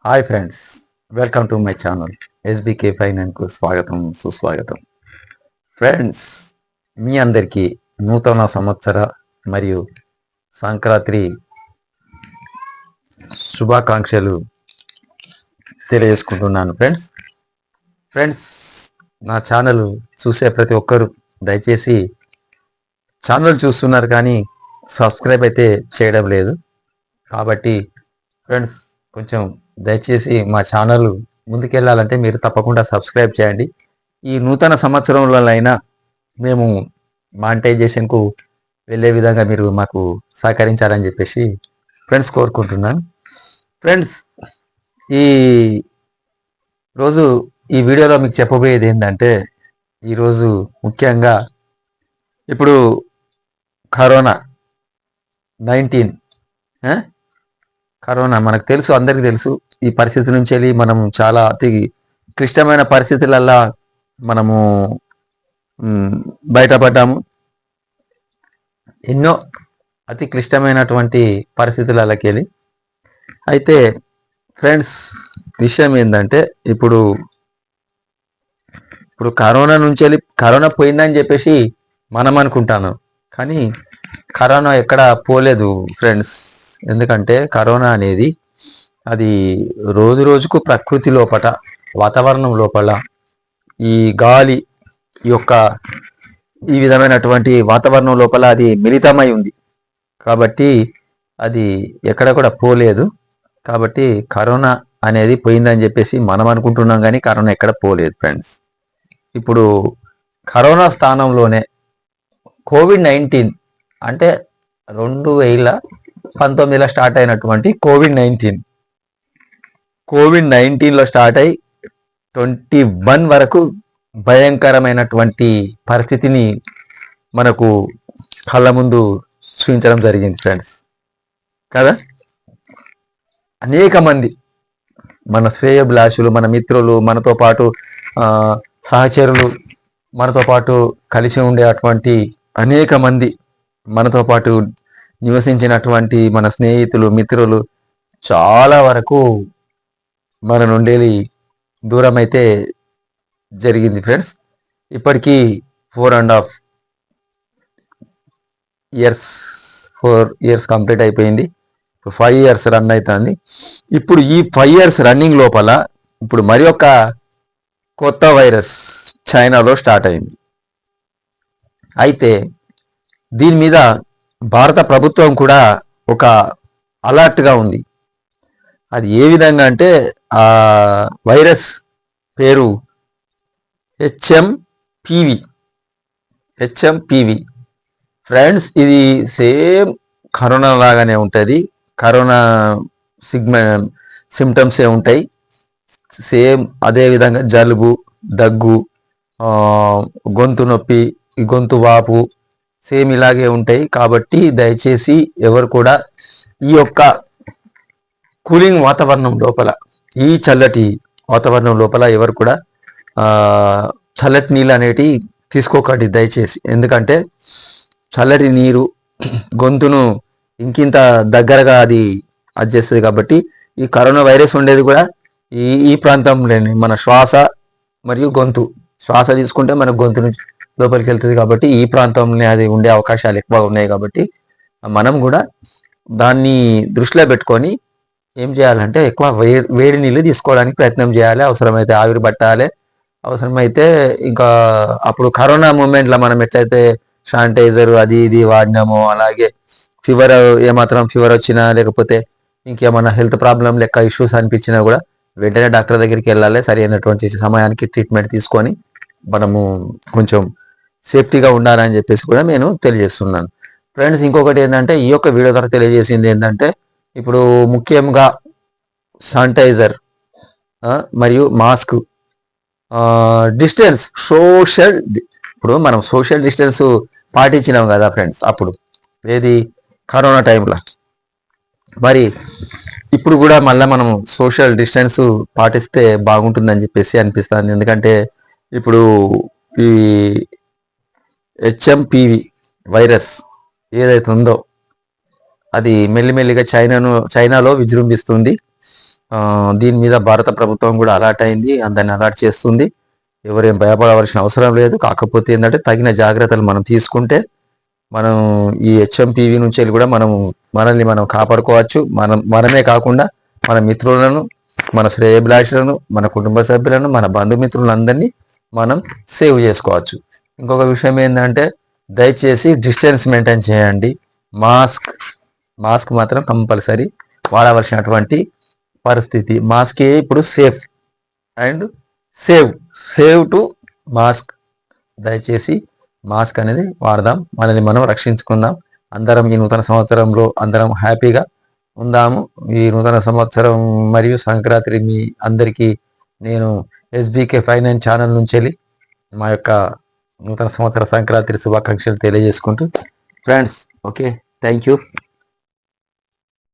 Hi friends, welcome to my channel SBK ఫైనాన్స్కు స్వాగతం సుస్వాగతం. ఫ్రెండ్స్, మీ అందరికీ నూతన సంవత్సర మరియు సంక్రాంతి శుభాకాంక్షలు తెలియజేసుకుంటున్నాను. ఫ్రెండ్స్, నా ఛానల్ చూసే ప్రతి ఒక్కరు దయచేసి ఛానల్ చూస్తున్నారు కానీ సబ్స్క్రైబ్ అయితే చేయడం లేదు. కాబట్టి ఫ్రెండ్స్, కొంచెం దయచేసి మా ఛానల్ ముందుకెళ్ళాలంటే మీరు తప్పకుండా సబ్స్క్రైబ్ చేయండి. ఈ నూతన సంవత్సరంలోనైనా మేము మానిటైజేషన్కు వెళ్ళే విధంగా మీరు మాకు సహకరించాలని చెప్పేసి ఫ్రెండ్స్ కోరుకుంటున్నాను. ఫ్రెండ్స్, ఈ రోజు ఈ వీడియోలో మీకు చెప్పబోయేది ఏంటంటే, ఈరోజు ముఖ్యంగా ఇప్పుడు కరోనా 19 కరోనా మనకు తెలుసు, అందరికీ తెలుసు. ఈ పరిస్థితి నుంచి వెళ్ళి మనం చాలా అతి క్లిష్టమైన పరిస్థితులల్లా మనము బయటపడ్డాము. ఎన్నో అతి క్లిష్టమైనటువంటి పరిస్థితులకి వెళ్ళి. అయితే ఫ్రెండ్స్, విషయం ఏంటంటే, ఇప్పుడు కరోనా నుంచి వెళ్ళి కరోనా పోయిందని చెప్పేసి మనం అనుకుంటాను, కానీ కరోనా ఎక్కడ పోలేదు ఫ్రెండ్స్. ఎందుకంటే కరోనా అనేది అది రోజు రోజుకు ప్రకృతి లోపల, వాతావరణం లోపల, ఈ గాలి ఈ విధమైనటువంటి వాతావరణం లోపల అది మిళితమై ఉంది. కాబట్టి అది ఎక్కడ కూడా పోలేదు. కాబట్టి కరోనా అనేది పోయిందని చెప్పేసి మనం అనుకుంటున్నాం, కానీ కరోనా ఎక్కడ పోలేదు ఫ్రెండ్స్. ఇప్పుడు కరోనా స్థానంలోనే కోవిడ్-19 అంటే 2019లో స్టార్ట్ అయినటువంటి కోవిడ్-19లో స్టార్ట్ అయి 21 వరకు భయంకరమైనటువంటి పరిస్థితిని మనకు కళ్ళ ముందు చూపించడం జరిగింది ఫ్రెండ్స్ కదా. అనేక మంది మన శ్రేయోభిలాషులు, మన మిత్రులు, మనతో పాటు సహచరులు, మనతో పాటు కలిసి ఉండేటువంటి అనేక మంది, మనతో పాటు నివసించినటువంటి మన స్నేహితులు, మిత్రులు చాలా వరకు మన నుండి దూరం అయితే జరిగింది ఫ్రెండ్స్. ఇప్పటికీ 4.5 ఇయర్స్ కంప్లీట్ అయిపోయింది. 5 ఇయర్స్ రన్ అవుతుంది. ఇప్పుడు ఈ 5 ఇయర్స్ రన్నింగ్ లోపల ఇప్పుడు మరి ఒక కొత్త వైరస్ చైనాలో స్టార్ట్ అయింది. అయితే దీని మీద భారత ప్రభుత్వం కూడా ఒక అలర్ట్గా ఉంది. అది ఏ విధంగా అంటే, ఆ వైరస్ పేరు హెచ్ఎంపివి ఫ్రెండ్స్. ఇది సేమ్ కరోనా లాగానే ఉంటుంది. కరోనా సిమ్టమ్సే ఉంటాయి. సేమ్ అదే విధంగా జలుబు, దగ్గు, గొంతు నొప్పి, గొంతు వాపు సేమ్ ఇలాగే ఉంటాయి. కాబట్టి దయచేసి ఎవరు కూడా ఈ యొక్క కూలింగ్ వాతావరణం లోపల, ఈ చల్లటి వాతావరణం లోపల ఎవరు కూడా చల్లటి నీళ్ళు అనేటివి తీసుకోకండి దయచేసి. ఎందుకంటే చల్లటి నీరు గొంతును ఇంకింత దగ్గరగా అది చేస్తుంది. కాబట్టి ఈ కరోనా వైరస్ ఉండేది కూడా ఈ ప్రాంతంలోనే, మన శ్వాస మరియు గొంతు. శ్వాస తీసుకుంటే మన గొంతు నుంచి లోపలికి వెళ్తుంది. కాబట్టి ఈ ప్రాంతంలో అది ఉండే అవకాశాలు ఎక్కువ ఉన్నాయి. కాబట్టి మనం కూడా దాన్ని దృష్టిలో పెట్టుకొని ఏం చేయాలంటే, ఎక్కువ వేడి నీళ్ళు తీసుకోవడానికి ప్రయత్నం చేయాలి. అవసరమైతే ఆవిరి పట్టాలి. అవసరమైతే ఇంకా అప్పుడు కరోనా మూమెంట్లో మనం ఎట్లయితే శానిటైజర్ అది ఇది వాడినామో, అలాగే ఏమాత్రం ఫీవర్ వచ్చినా, లేకపోతే ఇంకేమన్నా హెల్త్ ప్రాబ్లం లెక్క ఇష్యూస్ అనిపించినా కూడా వెంటనే డాక్టర్ దగ్గరికి వెళ్ళాలి. సరి అయినటువంటి సమయానికి ట్రీట్మెంట్ తీసుకొని మనము కొంచెం సేఫ్టీగా ఉండాలని చెప్పేసి కూడా నేను తెలియజేస్తున్నాను ఫ్రెండ్స్. ఇంకొకటి ఏంటంటే, ఈ యొక్క వీడియో ద్వారా తెలియజేసింది ఏంటంటే, ఇప్పుడు ముఖ్యంగా శానిటైజర్ మరియు మాస్క్, డిస్టెన్స్, ఇప్పుడు మనం సోషల్ డిస్టెన్స్ పాటించినాం కదా ఫ్రెండ్స్, అప్పుడు ఏది కరోనా టైంలో. మరి ఇప్పుడు కూడా మళ్ళీ మనం సోషల్ డిస్టెన్స్ పాటిస్తే బాగుంటుందని చెప్పేసి అనిపిస్తుంది. ఎందుకంటే ఇప్పుడు ఈ హెచ్ఎంపివి వైరస్ ఏదైతే ఉందో అది మెల్లిమెల్లిగా చైనాలో విజృంభిస్తుంది. దీని మీద భారత ప్రభుత్వం కూడా అలర్ట్ అయింది, అందరిని అలర్ట్ చేస్తుంది. ఎవరేం భయపడవలసిన అవసరం లేదు. కాకపోతే ఏంటంటే తగిన జాగ్రత్తలు మనం తీసుకుంటే మనం ఈ హెచ్ఎంపీవీ నుంచి వెళ్ళి కూడా మనల్ని మనం కాపాడుకోవచ్చు. మనమే కాకుండా మన మిత్రులను, మన శ్రేయభిలాషులను, మన కుటుంబ సభ్యులను, మన బంధుమిత్రులందరినీ మనం సేవ్ చేసుకోవచ్చు. ఇంకొక విషయం ఏంటంటే దయచేసి డిస్టెన్స్ మెయింటైన్ చేయండి. మాస్క్ మాత్రం కంపల్సరీ వాడవలసినటువంటి పరిస్థితి. మాస్కే ఇప్పుడు safe and save to mask. దయచేసి మాస్క్ అనేది వాడదాం, మనల్ని మనం రక్షించుకుందాం. అందరం ఈ నూతన సంవత్సరంలో అందరం హ్యాపీగా ఉందాము. ఈ నూతన సంవత్సరం మరియు సంక్రాంతి మీ అందరికీ నేను ఎస్బీకే ఫైనాన్స్ ఛానల్ నుంచి వెళ్ళి మా యొక్క నూతన సంవత్సర సంక్రాంతి శుభాకాంక్షలు తెలియజేసుకుంటూ ఫ్రెండ్స్, ఓకే, థ్యాంక్ యూ.